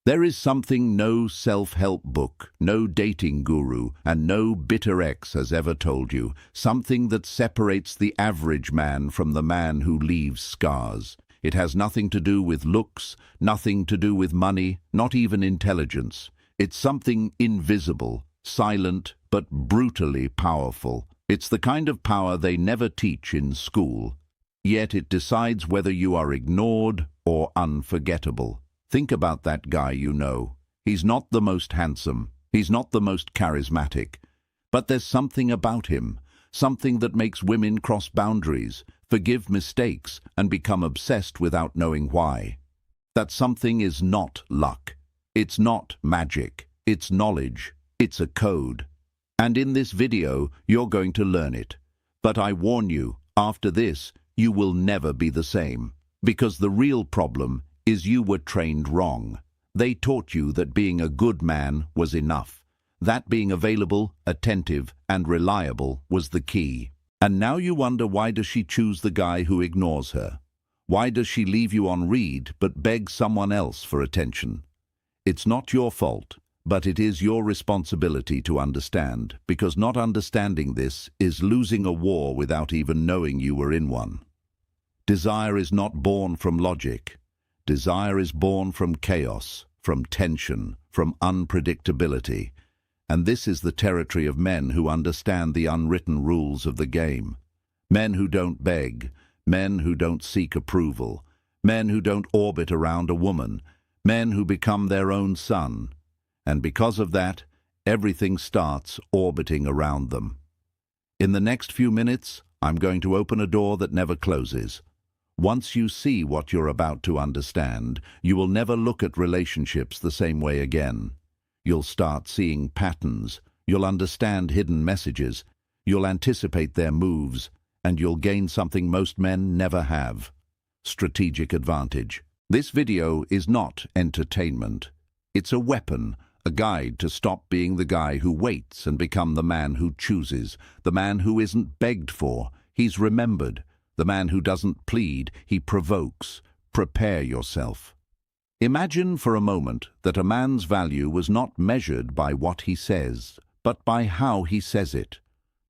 There is something no self-help book, no dating guru, and no bitter ex has ever told you, something that separates the average man from the man who leaves scars. It has nothing to do with looks, nothing to do with money, not even intelligence. It's something invisible, silent, but brutally powerful. It's the kind of power they never teach in school, yet it decides whether you are ignored or unforgettable. Think about that guy you know. He's not the most handsome, he's not the most charismatic, but there's something about him, something that makes women cross boundaries, forgive mistakes, and become obsessed without knowing why. That something is not luck. It's not magic. It's knowledge. It's a code. And in this video, you're going to learn it. But I warn you, after this, you will never be the same. Because the real problem is you were trained wrong. They taught you that being a good man was enough. That being available, attentive, and reliable was the key. And now you wonder, why does she choose the guy who ignores her? Why does she leave you on read but beg someone else for attention? It's not your fault, but it is your responsibility to understand, because not understanding this is losing a war without even knowing you were in one. Desire is not born from logic. Desire is born from chaos, from tension, from unpredictability. And this is the territory of men who understand the unwritten rules of the game. Men who don't beg, men who don't seek approval, men who don't orbit around a woman, men who become their own sun. And because of that, everything starts orbiting around them. In the next few minutes, I'm going to open a door that never closes. Once you see what you're about to understand, you will never look at relationships the same way again. You'll start seeing patterns, you'll understand hidden messages, you'll anticipate their moves, and you'll gain something most men never have: strategic advantage. This video is not entertainment. It's a weapon, a guide to stop being the guy who waits and become the man who chooses, the man who isn't begged for, he's remembered. The man who doesn't plead, he provokes. Prepare yourself. Imagine for a moment that a man's value was not measured by what he says, but by how he says it.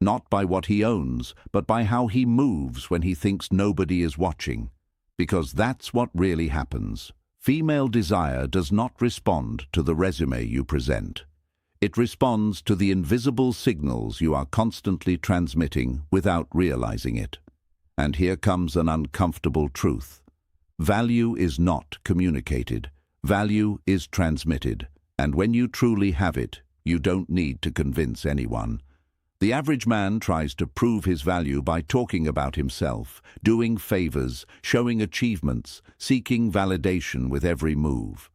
Not by what he owns, but by how he moves when he thinks nobody is watching. Because that's what really happens. Female desire does not respond to the resume you present. It responds to the invisible signals you are constantly transmitting without realizing it. And here comes an uncomfortable truth. Value is not communicated. Value is transmitted. And when you truly have it, you don't need to convince anyone. The average man tries to prove his value by talking about himself, doing favors, showing achievements, seeking validation with every move.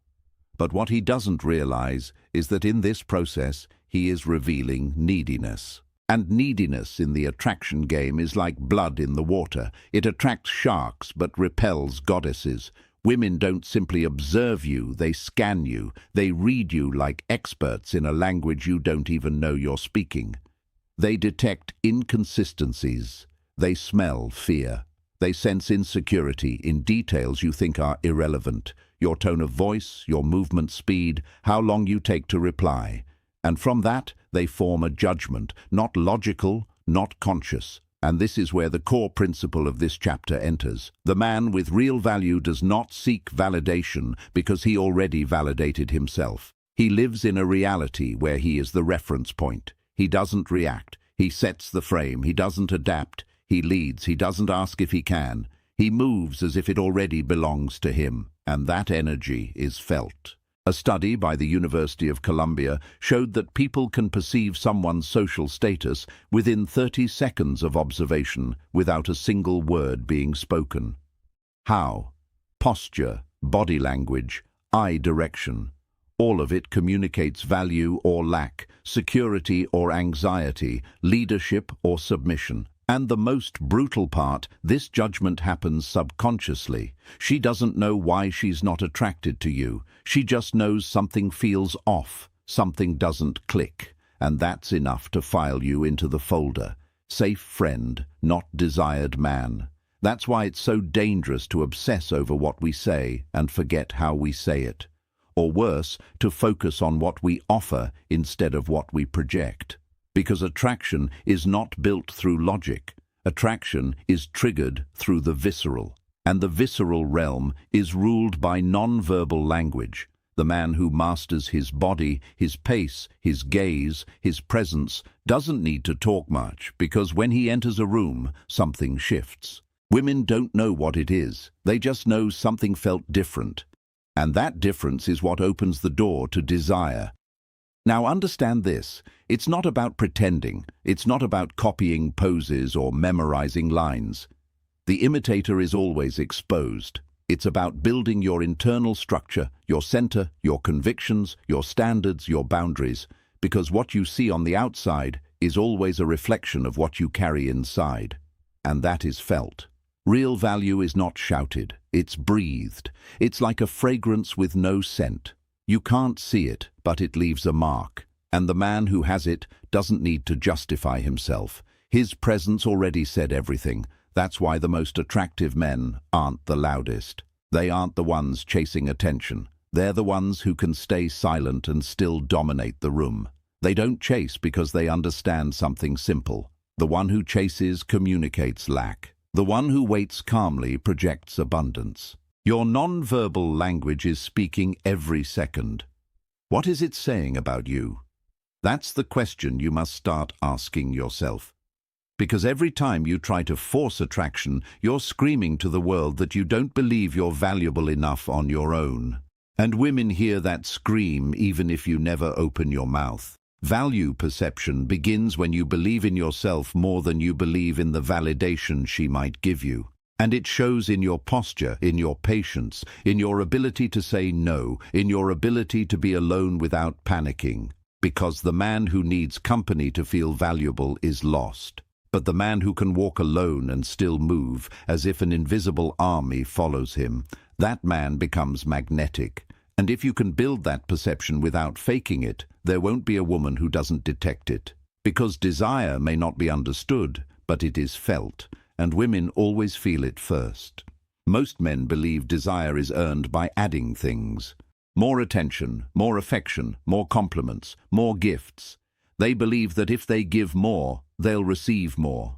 But what he doesn't realize is that in this process, he is revealing neediness. And neediness in the attraction game is like blood in the water. It attracts sharks but repels goddesses. Women don't simply observe you, they scan you. They read you like experts in a language you don't even know you're speaking. They detect inconsistencies. They smell fear. They sense insecurity in details you think are irrelevant. Your tone of voice, your movement speed, how long you take to reply. And from that, they form a judgment, not logical, not conscious. And this is where the core principle of this chapter enters. The man with real value does not seek validation because he already validated himself. He lives in a reality where he is the reference point. He doesn't react. He sets the frame. He doesn't adapt. He leads. He doesn't ask if he can. He moves as if it already belongs to him. And that energy is felt. A study by the University of Columbia showed that people can perceive someone's social status within 30 seconds of observation without a single word being spoken. How? Posture, body language, eye direction. All of it communicates value or lack, security or anxiety, leadership or submission. And the most brutal part, this judgment happens subconsciously. She doesn't know why she's not attracted to you. She just knows something feels off, something doesn't click. And that's enough to file you into the folder. Safe friend, not desired man. That's why it's so dangerous to obsess over what we say and forget how we say it. or worse, to focus on what we offer instead of what we project. Because attraction is not built through logic. Attraction is triggered through the visceral. And the visceral realm is ruled by non-verbal language. The man who masters his body, his pace, his gaze, his presence doesn't need to talk much, because when he enters a room, something shifts. Women don't know what it is. They just know something felt different. And that difference is what opens the door to desire. Now understand this. It's not about pretending. It's not about copying poses or memorizing lines. The imitator is always exposed. It's about building your internal structure, your center, your convictions, your standards, your boundaries, because what you see on the outside is always a reflection of what you carry inside, and that is felt. Real value is not shouted, it's breathed. It's like a fragrance with no scent. You can't see it, but it leaves a mark, and the man who has it doesn't need to justify himself. His presence already said everything. That's why the most attractive men aren't the loudest. They aren't the ones chasing attention. They're the ones who can stay silent and still dominate the room. They don't chase because they understand something simple. The one who chases communicates lack. The one who waits calmly projects abundance. Your non-verbal language is speaking every second. What is it saying about you? That's the question you must start asking yourself. Because every time you try to force attraction, you're screaming to the world that you don't believe you're valuable enough on your own. And women hear that scream even if you never open your mouth. Value perception begins when you believe in yourself more than you believe in the validation she might give you. And it shows in your posture, in your patience, in your ability to say no, in your ability to be alone without panicking. Because the man who needs company to feel valuable is lost. But the man who can walk alone and still move, as if an invisible army follows him, that man becomes magnetic. And if you can build that perception without faking it, there won't be a woman who doesn't detect it. Because desire may not be understood, but it is felt, and women always feel it first. Most men believe desire is earned by adding things. More attention, more affection, more compliments, more gifts. They believe that if they give more, they'll receive more.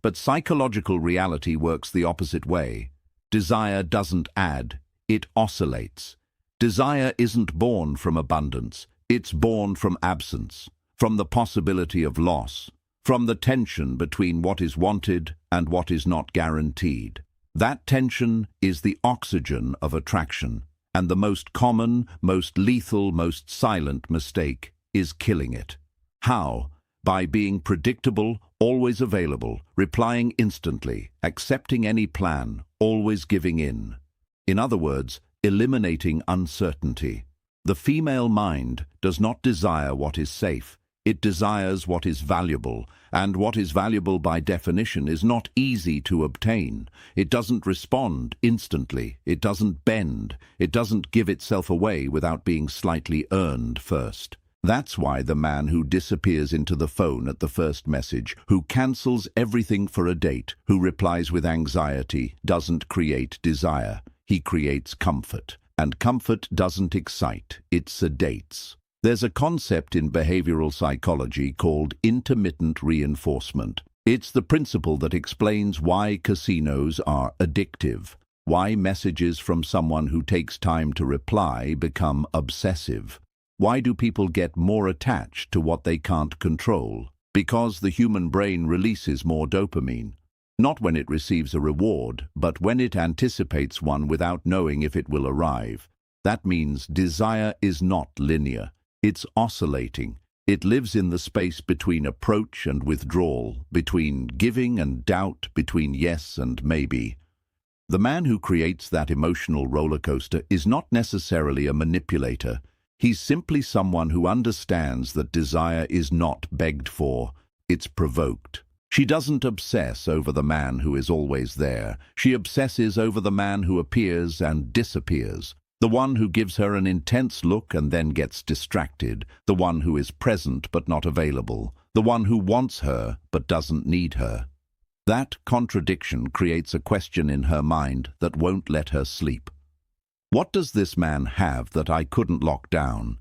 But psychological reality works the opposite way. Desire doesn't add, it oscillates. Desire isn't born from abundance, it's born from absence, from the possibility of loss, from the tension between what is wanted and what is not guaranteed. That tension is the oxygen of attraction, and the most common, most lethal, most silent mistake is killing it. How? By being predictable, always available, replying instantly, accepting any plan, always giving in. In other words, eliminating uncertainty. The female mind does not desire what is safe. It desires what is valuable, and what is valuable by definition is not easy to obtain. It doesn't respond instantly. It doesn't bend. It doesn't give itself away without being slightly earned first. That's why the man who disappears into the phone at the first message, who cancels everything for a date, who replies with anxiety, doesn't create desire. He creates comfort. And comfort doesn't excite, it sedates. There's a concept in behavioral psychology called intermittent reinforcement. It's the principle that explains why casinos are addictive, why messages from someone who takes time to reply become obsessive. Why do people get more attached to what they can't control? Because the human brain releases more dopamine. Not when it receives a reward, but when it anticipates one without knowing if it will arrive. That means desire is not linear. It's oscillating. It lives in the space between approach and withdrawal, between giving and doubt, between yes and maybe. The man who creates that emotional roller coaster is not necessarily a manipulator. He's simply someone who understands that desire is not begged for, it's provoked. She doesn't obsess over the man who is always there. She obsesses over the man who appears and disappears. The one who gives her an intense look and then gets distracted. The one who is present but not available. The one who wants her but doesn't need her. That contradiction creates a question in her mind that won't let her sleep. What does this man have that I couldn't lock down?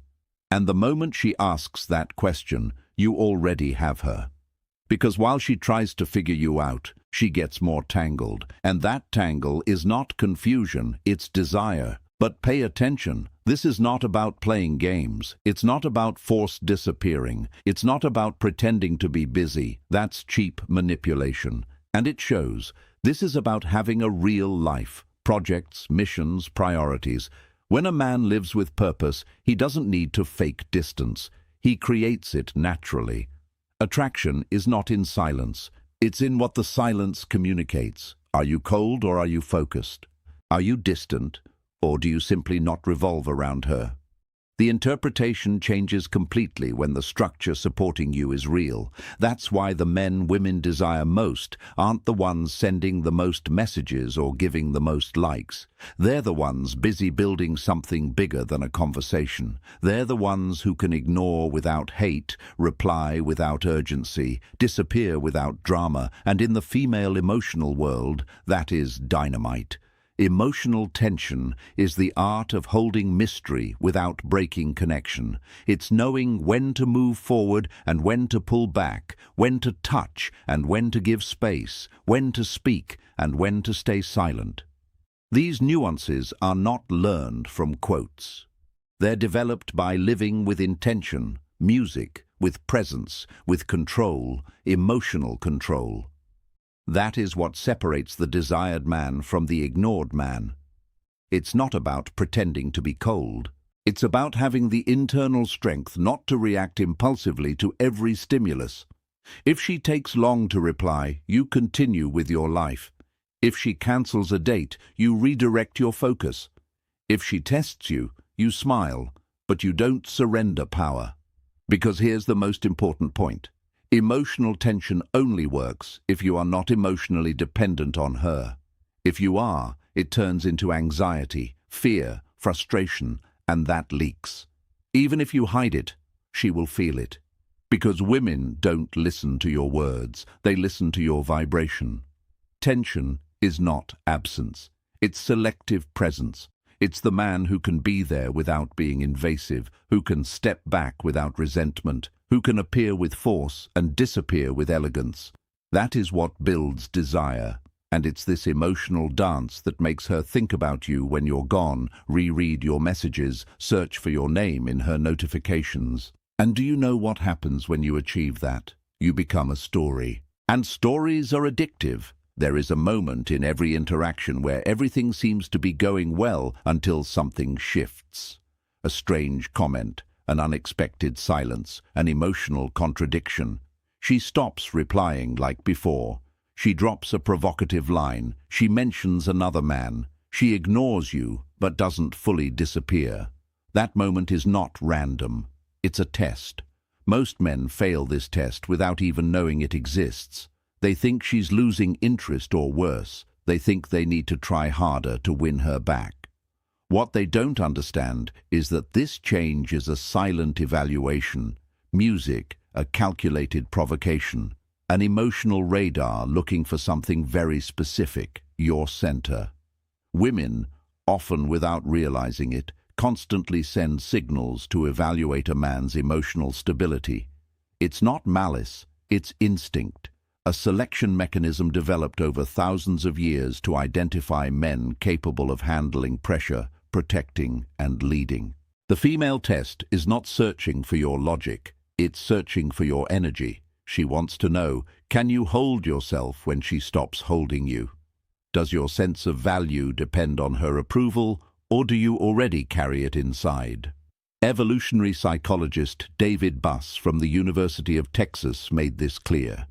And the moment she asks that question, you already have her. Because while she tries to figure you out, she gets more tangled. And that tangle is not confusion, it's desire. But pay attention, this is not about playing games. It's not about forced disappearing. It's not about pretending to be busy. That's cheap manipulation. And it shows. This is about having a real life. Projects, missions, priorities. When a man lives with purpose, he doesn't need to fake distance. He creates it naturally. Attraction is not in silence. It's in what the silence communicates. Are you cold or are you focused? Are you distant or do you simply not revolve around her? The interpretation changes completely when the structure supporting you is real. That's why the men women desire most aren't the ones sending the most messages or giving the most likes. They're the ones busy building something bigger than a conversation. They're the ones who can ignore without hate, reply without urgency, disappear without drama, and in the female emotional world, that is dynamite. Emotional tension is the art of holding mystery without breaking connection. It's knowing when to move forward and when to pull back, when to touch and when to give space, when to speak and when to stay silent. These nuances are not learned from quotes. They're developed by living with intention, music, with presence, with control, emotional control. That is what separates the desired man from the ignored man. It's not about pretending to be cold. It's about having the internal strength not to react impulsively to every stimulus. If she takes long to reply, you continue with your life. If she cancels a date, you redirect your focus. If she tests you, you smile, but you don't surrender power. Because here's the most important point. Emotional tension only works if you are not emotionally dependent on her. If you are, it turns into anxiety, fear, frustration, and that leaks. Even if you hide it, she will feel it. Because women don't listen to your words, they listen to your vibration. Tension is not absence. It's selective presence. It's the man who can be there without being invasive, who can step back without resentment, who can appear with force and disappear with elegance. That is what builds desire, and it's this emotional dance that makes her think about you when you're gone, reread your messages, search for your name in her notifications. And do you know what happens when you achieve that? You become a story. And stories are addictive. There is a moment in every interaction where everything seems to be going well until something shifts. A strange comment, an unexpected silence, an emotional contradiction. She stops replying like before. She drops a provocative line. She mentions another man. She ignores you, but doesn't fully disappear. That moment is not random. It's a test. Most men fail this test without even knowing it exists. They think she's losing interest or worse. They think they need to try harder to win her back. What they don't understand is that this change is a silent evaluation, music, a calculated provocation, an emotional radar looking for something very specific, your center. Women, often without realizing it, constantly send signals to evaluate a man's emotional stability. It's not malice, it's instinct. A selection mechanism developed over thousands of years to identify men capable of handling pressure, protecting, and leading. The female test is not searching for your logic, it's searching for your energy. She wants to know, can you hold yourself when she stops holding you? Does your sense of value depend on her approval, or do you already carry it inside? Evolutionary psychologist David Buss from the University of Texas made this clear.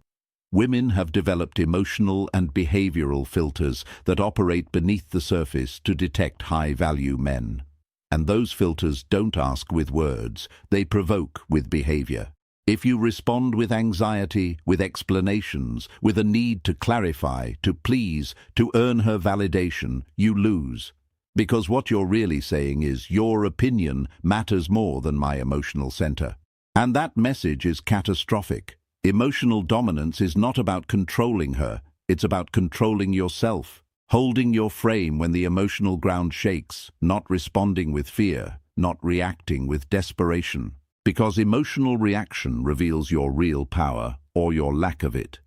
Women have developed emotional and behavioral filters that operate beneath the surface to detect high-value men. And those filters don't ask with words, they provoke with behavior. If you respond with anxiety, with explanations, with a need to clarify, to please, to earn her validation, you lose. Because what you're really saying is, your opinion matters more than my emotional center. And that message is catastrophic. Emotional dominance is not about controlling her, it's about controlling yourself. holding your frame when the emotional ground shakes, not responding with fear, not reacting with desperation. Because emotional reaction reveals your real power or your lack of it.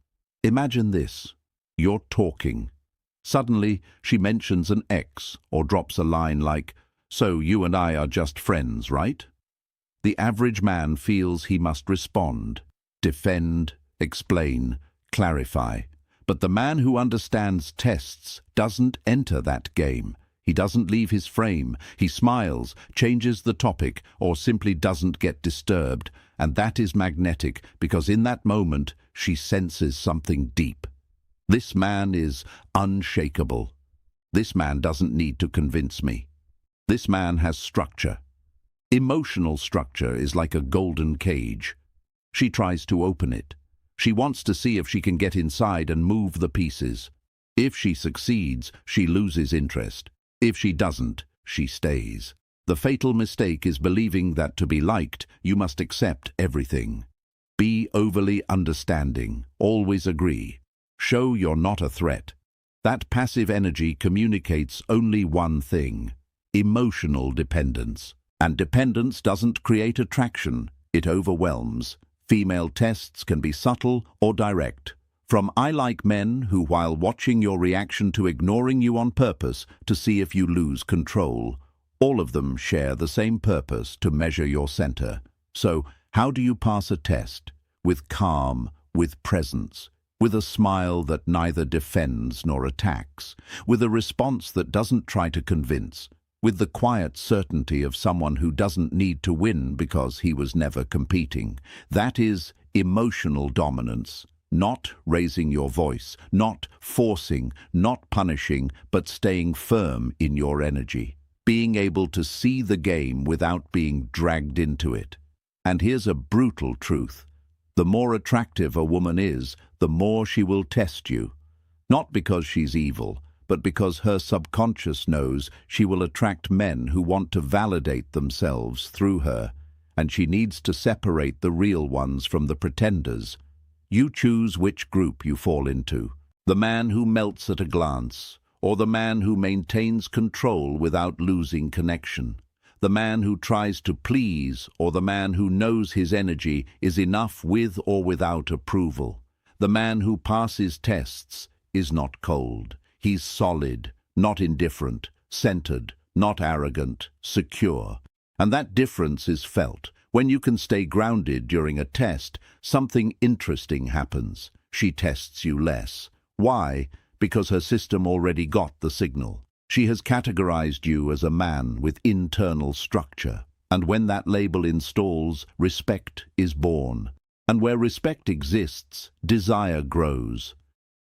Imagine this. You're talking. Suddenly, she mentions an ex or drops a line like, "So you and I are just friends, right?" The average man feels he must respond, defend, explain, clarify. But the man who understands tests doesn't enter that game. He doesn't leave his frame. He smiles, changes the topic, or simply doesn't get disturbed. And that is magnetic, because in that moment, she senses something deep. This man is unshakable. This man doesn't need to convince me. This man has structure. Emotional structure is like a golden cage. She tries to open it. She wants to see if she can get inside and move the pieces. If she succeeds, she loses interest. If she doesn't, she stays. The fatal mistake is believing that to be liked, you must accept everything. Be overly understanding. Always agree. Show you're not a threat. That passive energy communicates only one thing: emotional dependence. And dependence doesn't create attraction, it overwhelms. Female tests can be subtle or direct. From "I like men who, while watching your reaction to ignoring you on purpose to see if you lose control," all of them share the same purpose: to measure your center. So, how do you pass a test? With calm, with presence, with a smile that neither defends nor attacks, with a response that doesn't try to convince, with the quiet certainty of someone who doesn't need to win because he was never competing. That is emotional dominance. Not raising your voice, not forcing, not punishing, but staying firm in your energy. Being able to see the game without being dragged into it. And here's a brutal truth. The more attractive a woman is, the more she will test you. Not because she's evil, but because her subconscious knows she will attract men who want to validate themselves through her, and she needs to separate the real ones from the pretenders. You choose which group you fall into: the man who melts at a glance, or the man who maintains control without losing connection, the man who tries to please, or the man who knows his energy is enough with or without approval. The man who passes tests is not cold. He's solid, not indifferent, centered, not arrogant, secure. And that difference is felt. When you can stay grounded during a test, something interesting happens. She tests you less. Why? Because her system already got the signal. She has categorized you as a man with internal structure. And when that label installs, respect is born. And where respect exists, desire grows.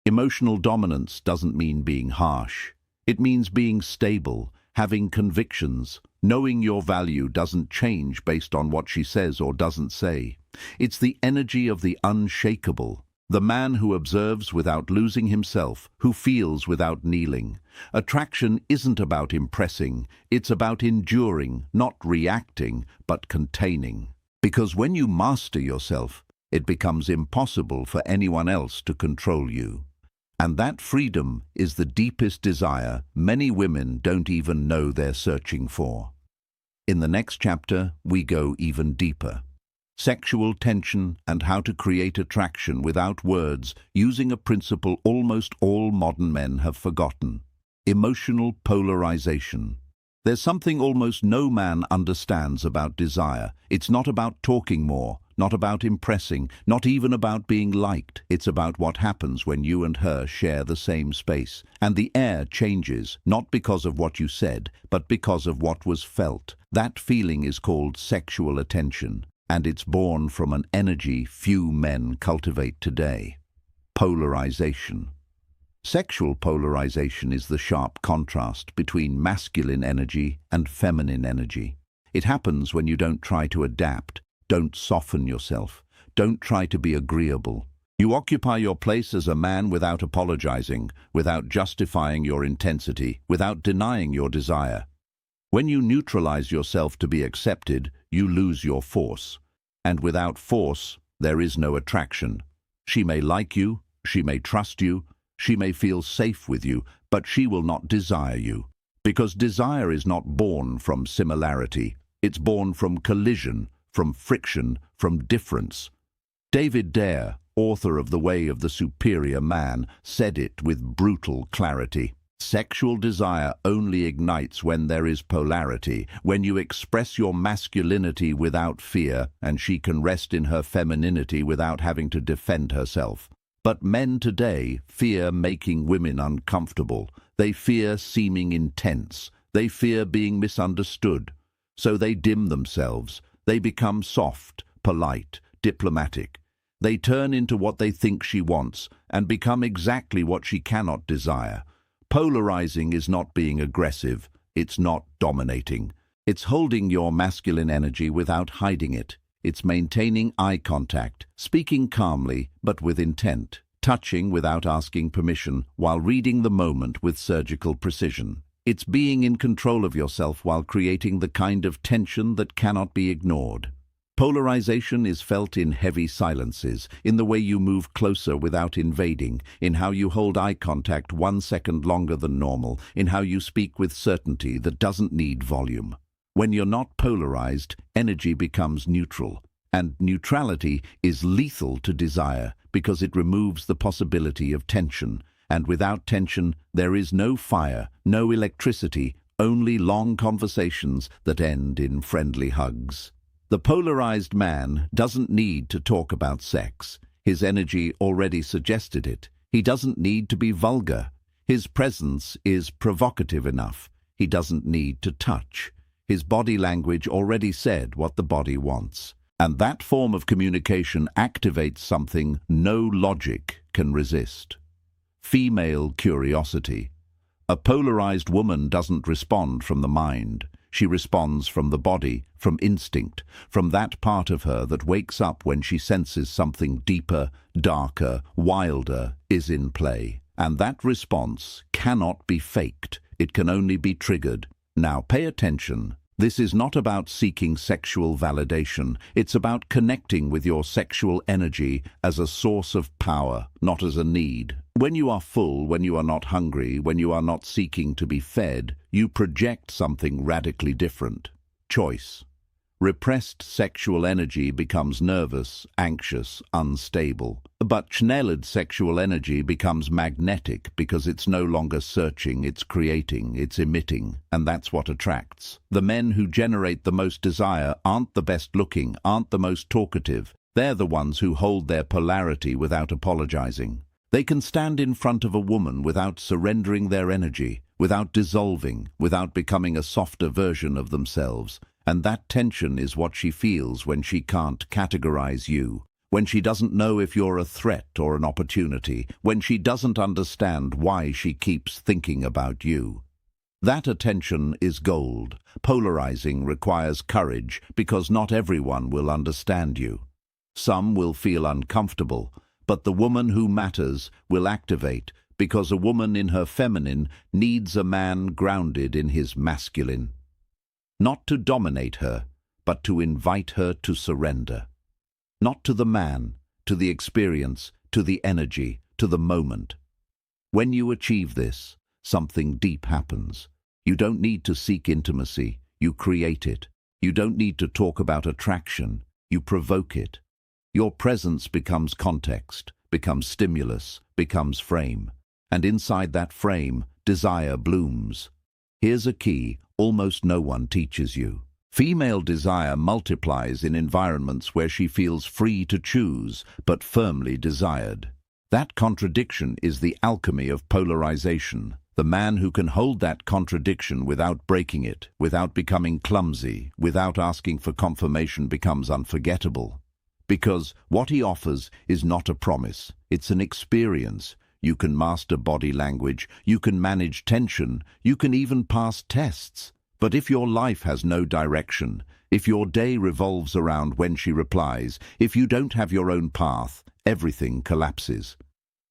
Emotional dominance doesn't mean being harsh. It means being stable, having convictions. Knowing your value doesn't change based on what she says or doesn't say. It's the energy of the unshakable, the man who observes without losing himself, who feels without kneeling. Attraction isn't about impressing, it's about enduring, not reacting, but containing. Because when you master yourself, it becomes impossible for anyone else to control you. And that freedom is the deepest desire many women don't even know they're searching for. In the next chapter, we go even deeper. Sexual tension and how to create attraction without words, using a principle almost all modern men have forgotten: emotional polarization. There's something almost no man understands about desire. It's not about talking more, not about impressing, not even about being liked. It's about what happens when you and her share the same space. And the air changes, not because of what you said, but because of what was felt. That feeling is called sexual attention, and it's born from an energy few men cultivate today: polarization. Sexual polarization is the sharp contrast between masculine energy and feminine energy. It happens when you don't try to adapt, don't soften yourself, don't try to be agreeable. You occupy your place as a man without apologizing, without justifying your intensity, without denying your desire. When you neutralize yourself to be accepted, you lose your force. And without force, there is no attraction. She may like you, she may trust you, She may feel safe with you, but she will not desire you. Because desire is not born from similarity. It's born from collision, from friction, from difference. David Dare, author of The Way of the Superior Man, said it with brutal clarity. Sexual desire only ignites when there is polarity, when you express your masculinity without fear, and she can rest in her femininity without having to defend herself. But men today fear making women uncomfortable. They fear seeming intense. They fear being misunderstood. So they dim themselves. They become soft, polite, diplomatic. They turn into what they think she wants and become exactly what she cannot desire. Polarizing is not being aggressive. It's not dominating. It's holding your masculine energy without hiding it. It's maintaining eye contact, speaking calmly but with intent, touching without asking permission, while reading the moment with surgical precision. It's being in control of yourself while creating the kind of tension that cannot be ignored. Polarization is felt in heavy silences, in the way you move closer without invading, in how you hold eye contact 1 second longer than normal, in how you speak with certainty that doesn't need volume. When you're not polarized, energy becomes neutral. And neutrality is lethal to desire because it removes the possibility of tension. And without tension, there is no fire, no electricity, only long conversations that end in friendly hugs. The polarized man doesn't need to talk about sex. His energy already suggested it. He doesn't need to be vulgar. His presence is provocative enough. He doesn't need to touch. His body language already said what the body wants. And that form of communication activates something no logic can resist. Female curiosity. A polarized woman doesn't respond from the mind. She responds from the body, from instinct, from that part of her that wakes up when she senses something deeper, darker, wilder is in play. And that response cannot be faked. It can only be triggered. Now pay attention. This is not about seeking sexual validation. It's about connecting with your sexual energy as a source of power, not as a need. When you are full, when you are not hungry, when you are not seeking to be fed, you project something radically different. Choice. Repressed sexual energy becomes nervous, anxious, unstable. But channeled sexual energy becomes magnetic because it's no longer searching, it's creating, it's emitting, and that's what attracts. The men who generate the most desire aren't the best looking, aren't the most talkative. They're the ones who hold their polarity without apologizing. They can stand in front of a woman without surrendering their energy, without dissolving, without becoming a softer version of themselves. And that tension is what she feels when she can't categorize you, when she doesn't know if you're a threat or an opportunity, when she doesn't understand why she keeps thinking about you. That attention is gold. Polarizing requires courage because not everyone will understand you. Some will feel uncomfortable, but the woman who matters will activate because a woman in her feminine needs a man grounded in his masculine. Not to dominate her, but to invite her to surrender. Not to the man, to the experience, to the energy, to the moment. When you achieve this, something deep happens. You don't need to seek intimacy, you create it. You don't need to talk about attraction, you provoke it. Your presence becomes context, becomes stimulus, becomes frame. And inside that frame, desire blooms. Here's a key almost no one teaches you. Female desire multiplies in environments where she feels free to choose, but firmly desired. That contradiction is the alchemy of polarization. The man who can hold that contradiction without breaking it, without becoming clumsy, without asking for confirmation becomes unforgettable. Because what he offers is not a promise, it's an experience. You can master body language, you can manage tension, you can even pass tests. But if your life has no direction, if your day revolves around when she replies, if you don't have your own path, everything collapses.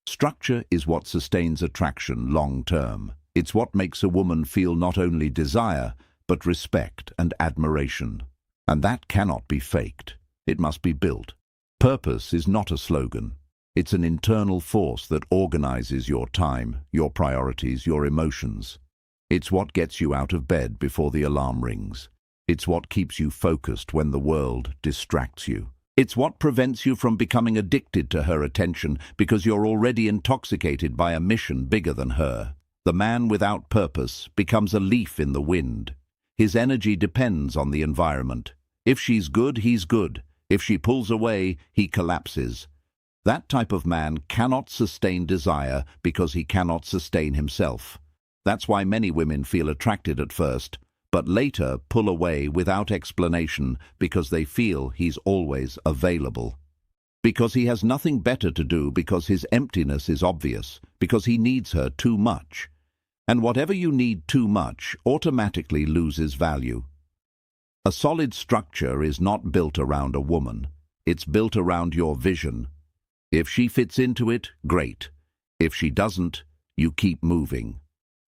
Structure is what sustains attraction long term. It's what makes a woman feel not only desire, but respect and admiration. And that cannot be faked. It must be built. Purpose is not a slogan. It's an internal force that organizes your time, your priorities, your emotions. It's what gets you out of bed before the alarm rings. It's what keeps you focused when the world distracts you. It's what prevents you from becoming addicted to her attention because you're already intoxicated by a mission bigger than her. The man without purpose becomes a leaf in the wind. His energy depends on the environment. If she's good, he's good. If she pulls away, he collapses. That type of man cannot sustain desire because he cannot sustain himself. That's why many women feel attracted at first, but later pull away without explanation because they feel he's always available. Because he has nothing better to do, because his emptiness is obvious, because he needs her too much. And whatever you need too much automatically loses value. A solid structure is not built around a woman. It's built around your vision. If she fits into it, great. If she doesn't, you keep moving.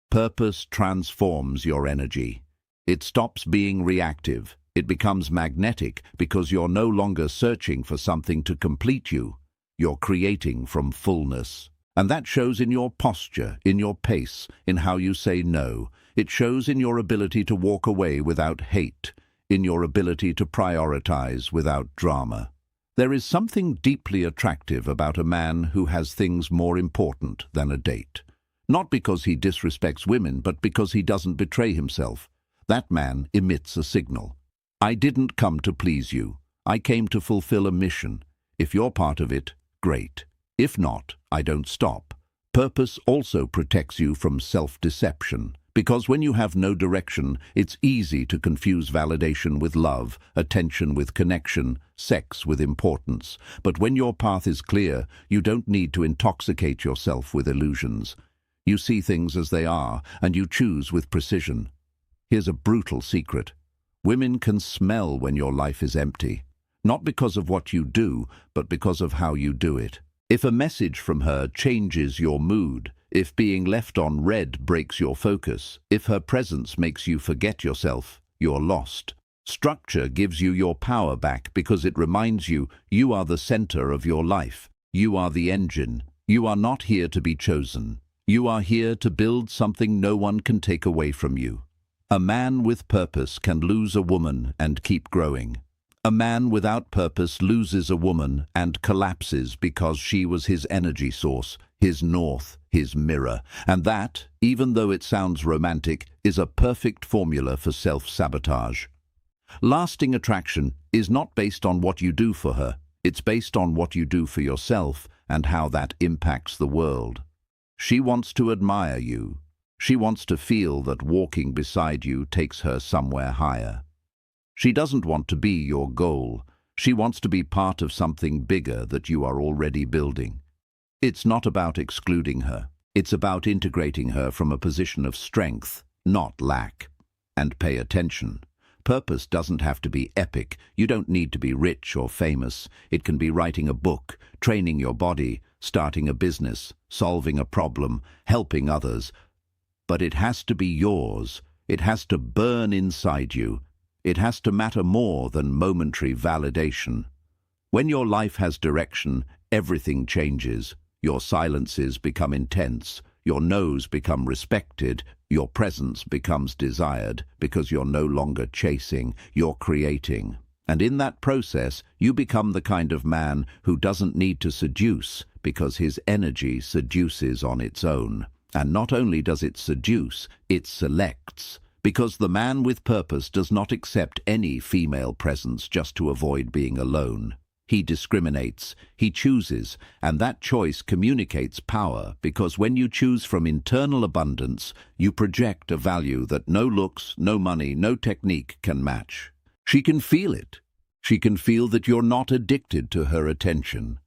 Purpose transforms your energy. It stops being reactive. It becomes magnetic because you're no longer searching for something to complete you. You're creating from fullness. And that shows in your posture, in your pace, in how you say no. It shows in your ability to walk away without hate, in your ability to prioritize without drama. There is something deeply attractive about a man who has things more important than a date. Not because he disrespects women, but because he doesn't betray himself. That man emits a signal. I didn't come to please you. I came to fulfill a mission. If you're part of it, great. If not, I don't stop. Purpose also protects you from self-deception, because when you have no direction, it's easy to confuse validation with love, attention with connection, sex with importance. But when your path is clear, you don't need to intoxicate yourself with illusions. You see things as they are, and you choose with precision. Here's a brutal secret. Women can smell when your life is empty, not because of what you do, but because of how you do it. If a message from her changes your mood, if being left on red breaks your focus, if her presence makes you forget yourself, you're lost. Structure gives you your power back because it reminds you you are the center of your life. You are the engine. You are not here to be chosen. You are here to build something no one can take away from you. A man with purpose can lose a woman and keep growing. A man without purpose loses a woman and collapses because she was his energy source, his north, his mirror. And that, even though it sounds romantic, is a perfect formula for self-sabotage. Lasting attraction is not based on what you do for her. It's based on what you do for yourself and how that impacts the world. She wants to admire you. She wants to feel that walking beside you takes her somewhere higher. She doesn't want to be your goal. She wants to be part of something bigger that you are already building. It's not about excluding her. It's about integrating her from a position of strength, not lack. And pay attention. Purpose doesn't have to be epic. You don't need to be rich or famous. It can be writing a book, training your body, starting a business, solving a problem, helping others. But it has to be yours. It has to burn inside you. It has to matter more than momentary validation. When your life has direction, everything changes. Your silences become intense. Your no's become respected. Your presence becomes desired because you're no longer chasing, you're creating. And in that process, you become the kind of man who doesn't need to seduce because his energy seduces on its own. And not only does it seduce, it selects. Because the man with purpose does not accept any female presence just to avoid being alone. He discriminates, he chooses, and that choice communicates power because when you choose from internal abundance, you project a value that no looks, no money, no technique can match. She can feel it. She can feel that you're not addicted to her attention.